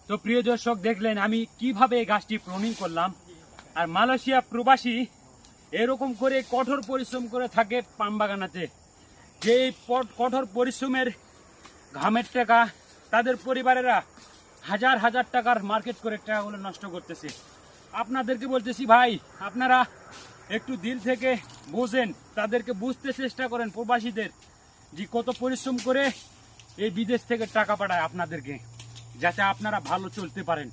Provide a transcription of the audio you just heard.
তো প্রিয় দর্শক, দেখলেন আমি কিভাবে এই গাছটি প্রুনিং করলাম। আর মালয়েশিয়া প্রবাসী এরকম করে কঠোর পরিশ্রম করে থাকে পাম বাগানাতে, যে কঠোর পরিশ্রমের ঘামের টাকা তাদের পরিবারেরা হাজার হাজার টাকার মার্কেট করে টাকাগুলো নষ্ট করতেছে। আপনাদেরকে বলতেছি ভাই, আপনারা একটু দিল থেকে বোঝেন, তাদেরকে বুঝতে চেষ্টা করেন প্রবাসীদের, যে কত পরিশ্রম করে এই বিদেশ থেকে টাকা পাঠায় আপনাদেরকে, যাতে আপনারা ভালো চলতে পারেন।